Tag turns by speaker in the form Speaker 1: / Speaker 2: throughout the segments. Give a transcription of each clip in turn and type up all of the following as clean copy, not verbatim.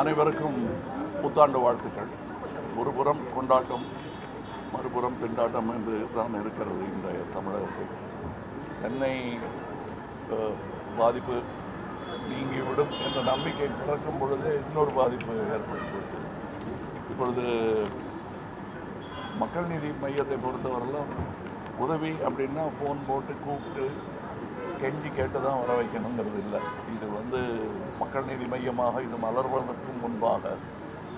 Speaker 1: அனைவருக்கும் புத்தாண்டு வாழ்த்துக்கள். ஒரு புறம் கொண்டாட்டம், மறுபுறம் திண்டாட்டம் என்று தான் இருக்கிறது இன்றைய தமிழகத்தில். சென்னை பாதிப்பு நீங்கிவிடும் என்ற நம்பிக்கை பிறக்கும் பொழுது இன்னொரு பாதிப்பு ஏற்படுகிறது. இப்பொழுது மக்கள் நீதி மையத்தை பொறுத்தவரையிலும் உதவி அப்படின்னா ஃபோன் போட்டு கூப்பிட்டு கெஞ்சி கேட்டு தான் வர வைக்கணுங்கிறது இல்லை. இது மக்கள் நீதி மையமாக இது மலர்வதற்கு முன்பாக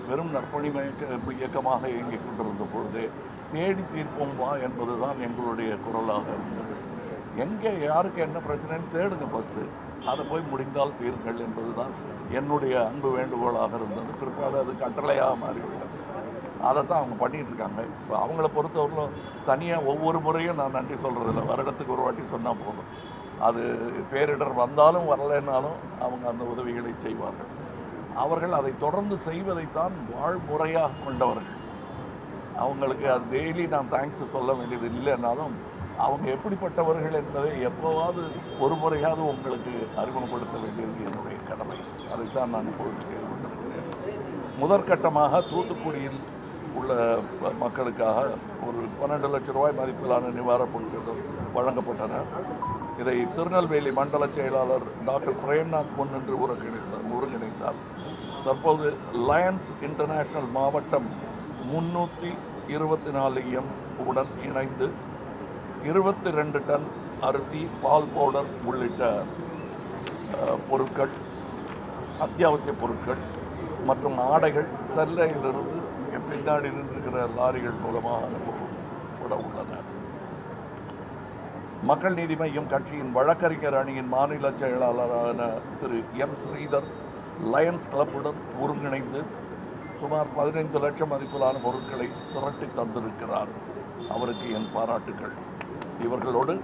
Speaker 1: வெறும் நற்பணி இயக்கமாக இயங்கிக் கொண்டிருந்த பொழுது தேடி தீர்ப்போம் வா என்பது தான் எங்களுடைய குரலாக இருந்தது. எங்கே யாருக்கு என்ன பிரச்சனைன்னு தேடுங்க ஃபஸ்ட்டு, அதை போய் முடிந்தால் தீருங்கள் என்பது தான் என்னுடைய அன்பு வேண்டுகோளாக இருந்தது. பிற்பாடு அது கட்டளையாக மாறிவிட்டது. அதை தான் அவங்க பண்ணிகிட்டு இருக்காங்க. இப்போ அவங்கள பொறுத்தவரையிலும் தனியாக ஒவ்வொரு முறையும் நான் நன்றி சொல்கிறதில்ல, வருடத்துக்கு ஒரு வாட்டி சொன்னால் போதும். அது பேரிடர் வந்தாலும் வரலைன்னாலும் அவங்க அந்த உதவிகளை செய்வார்கள். அவர்கள் அதை தொடர்ந்து செய்வதைத்தான் வாழ்முறையாக கொண்டவர்கள். அவங்களுக்கு அது டெய்லி நான் தேங்க்ஸ் சொல்ல வேண்டியது இல்லைன்னாலும் அவங்க எப்படிப்பட்டவர்கள் என்பதை எப்போவாவது ஒரு முறையாவது உங்களுக்கு அறிமுகப்படுத்த வேண்டியது என்னுடைய கடமை. அதைத்தான் நான் இப்பொழுது செய்து கொண்டிருக்கிறேன். முதற்கட்டமாக தூத்துக்குடியில் உள்ள மக்களுக்காக ஒரு 12 லட்சம் ரூபாய் மதிப்பிலான நிவாரணப் பொருட்கள் வழங்கப்பட்டன. இதை திருநெல்வேலி மண்டல செயலாளர் டாக்டர் பிரேம்நாத் முன்னின்று ஒருங்கிணைத்தார். தற்போது லயன்ஸ் இன்டர்நேஷனல் மாவட்டம் 324 உடன் இணைந்து 22 டன் அரிசி, பால் பவுடர் உள்ளிட்ட பொருட்கள், அத்தியாவசிய பொருட்கள் மற்றும் ஆடைகள் சென்னையிலிருந்து பின்னாடி நின்றிருக்கிற லாரிகள் மூலமாக அனுப்பப்பட உள்ளன. மக்கள் நீதி மையம் கட்சியின் வழக்கறிஞர் அணியின் மாநில செயலாளரான திரு எம் ஸ்ரீதர் லயன்ஸ் கிளப்புடன் ஒருங்கிணைந்து சுமார் 15 லட்சம் மதிப்பிலான பொருட்களை திரட்டி தந்திருக்கிறார். அவருக்கு என் பாராட்டுகள். இவர்களோடு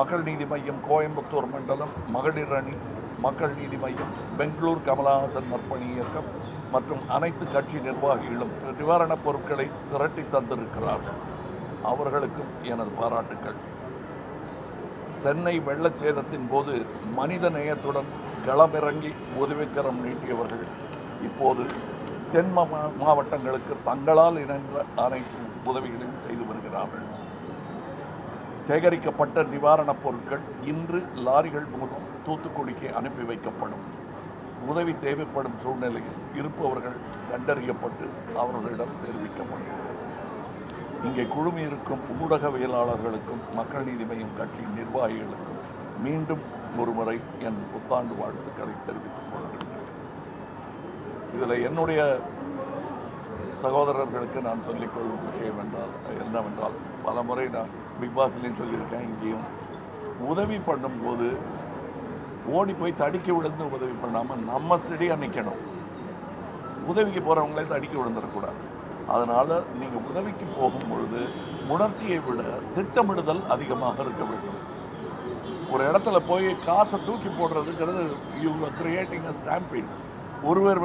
Speaker 1: மக்கள் நீதி மையம் கோயம்புத்தூர் மண்டலம் மகளிர் அணி, மக்கள் நீதி மையம், பெங்களூர் கமலஹாசன் நற்பணி இயக்கம் மற்றும் அனைத்து கட்சி நிர்வாகிகளும் நிவாரணப் பொருட்களை திரட்டி தந்திருக்கிறார்கள். அவர்களுக்கும் எனது பாராட்டுக்கள். சென்னை வெள்ளச்சேதத்தின் போது மனித நேயத்துடன் களமிறங்கி உதவிக்கரம் நீட்டியவர்கள் இப்போது தென் மாவட்டங்களுக்கு தங்களால் இணைந்த அனைத்து உதவிகளையும் செய்து வருகிறார்கள். சேகரிக்கப்பட்ட நிவாரணப் பொருட்கள் இன்று லாரிகள் மூலம் தூத்துக்குடிக்கு அனுப்பி வைக்கப்படும். உதவி தேவைப்படும் சூழ்நிலையில் இருப்பவர்கள் கண்டறியப்பட்டு அவர்களிடம் தெரிவிக்கப்படும். இங்கே குழுமி இருக்கும் ஊடகவியலாளர்களுக்கும் மக்கள் நீதி மையம் கட்சியின் நிர்வாகிகளுக்கும் மீண்டும் ஒருமுறை என் புத்தாண்டு வாழ்த்துக்களை தெரிவித்துக் கொள்கிறேன். இதில் என்னுடைய சகோதரர்களுக்கு நான் சொல்லிக்கொள்ளும் விஷயம் என்னவென்றால் பல முறை நான் பிக் பாஸ்லையும் சொல்லியிருக்கேன், இங்கேயும் உதவி பண்ணும்போது ஓடி போய் தடுக்கி விழுந்து உதவி பண்ணாமல் நம்ம ஸ்டெடியாக நிற்கணும். உதவிக்கு போகிறவங்களே தடுக்கி விழுந்துடக்கூடாது. அதனால் நீங்கள் உதவிக்கு போகும் பொழுது உணர்ச்சியை விட திட்டமிடுதல் அதிகமாக இருக்க வேண்டும். ஒரு இடத்துல போய் காசை தூக்கி போடுறதுங்கிறது இவங்க கிரியேட்டிங் அ ஸ்டாம்பீட். ஒருவர்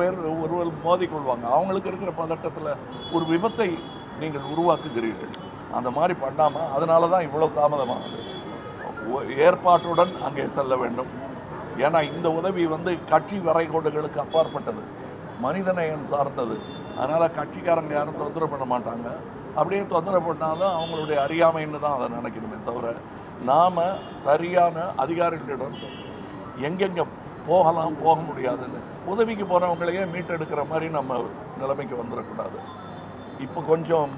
Speaker 1: மோதிக்கொள்வாங்க. அவங்களுக்கு இருக்கிற பதட்டத்தில் ஒரு விபத்தை நீங்கள் உருவாக்குகிறீர்கள். அந்த மாதிரி பண்ணாமல், அதனால தான் இவ்வளோ தாமதமாகுது. ஏற்பாட்டுடன் அங்கே செல்ல வேண்டும். ஏன்னா இந்த உதவி கட்சி வரைகோடுகளுக்கு அப்பாற்பட்டது, மனிதநேயம் சார்ந்தது. அதனால் கட்சிக்காரங்க யாரும் தொந்தரவு பண்ண மாட்டாங்க. அப்படியே தொந்தரவு பண்ணாலும் அவங்களுடைய அறியாமைன்னு தான் அதை நினைக்கணுமே தவிர, நாம் சரியான அதிகாரிகளிடம் எங்கெங்கே போகலாம் போக முடியாதுன்னு உதவிக்கு போகிறவங்களையே மீட்டெடுக்கிற மாதிரி நம்ம நிலைமைக்கு வந்துடக்கூடாது. இப்போ கொஞ்சம்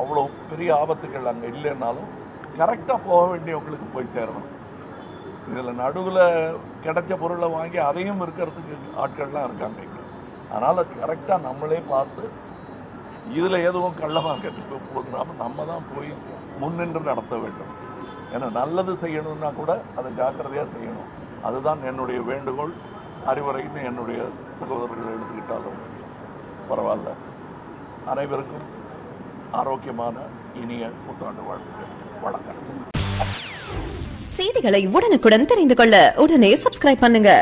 Speaker 1: அவ்வளோ பெரிய ஆபத்துகள் அங்கே இல்லைன்னாலும் கரெக்டாக போக வேண்டியவங்களுக்கு போய் சேரணும். இதில் நடுவில் கிடைச்ச பொருளை வாங்கி அதையும் இருக்கிறதுக்கு ஆட்கள்லாம் இருக்காங்க இங்கே. அதனால் கரெக்டாக நம்மளே பார்த்து இதில் எதுவும் கள்ள மார்க்கெட்டுக்கு போதுனாமல் நம்ம தான் போய் முன்னின்று நடத்த வேண்டும். ஏன்னா நல்லது செய்யணும்னா கூட அதை ஜாக்கிரதையாக செய்யணும். அதுதான் என்னுடைய வேண்டுகோள். அறிவுரைன்னு என்னுடைய சகோதரர்கள் எடுத்துக்கிட்டாலும் பரவாயில்ல. அனைவருக்கும் ஆரோக்கியமான இனிய புத்தாண்டு வாழ்த்துக்கள். வணக்கம்.
Speaker 2: செய்திகளை உடனுக்குடன் தெரிந்து கொள்ள உடனே சப்ஸ்கிரைப் பண்ணுங்க.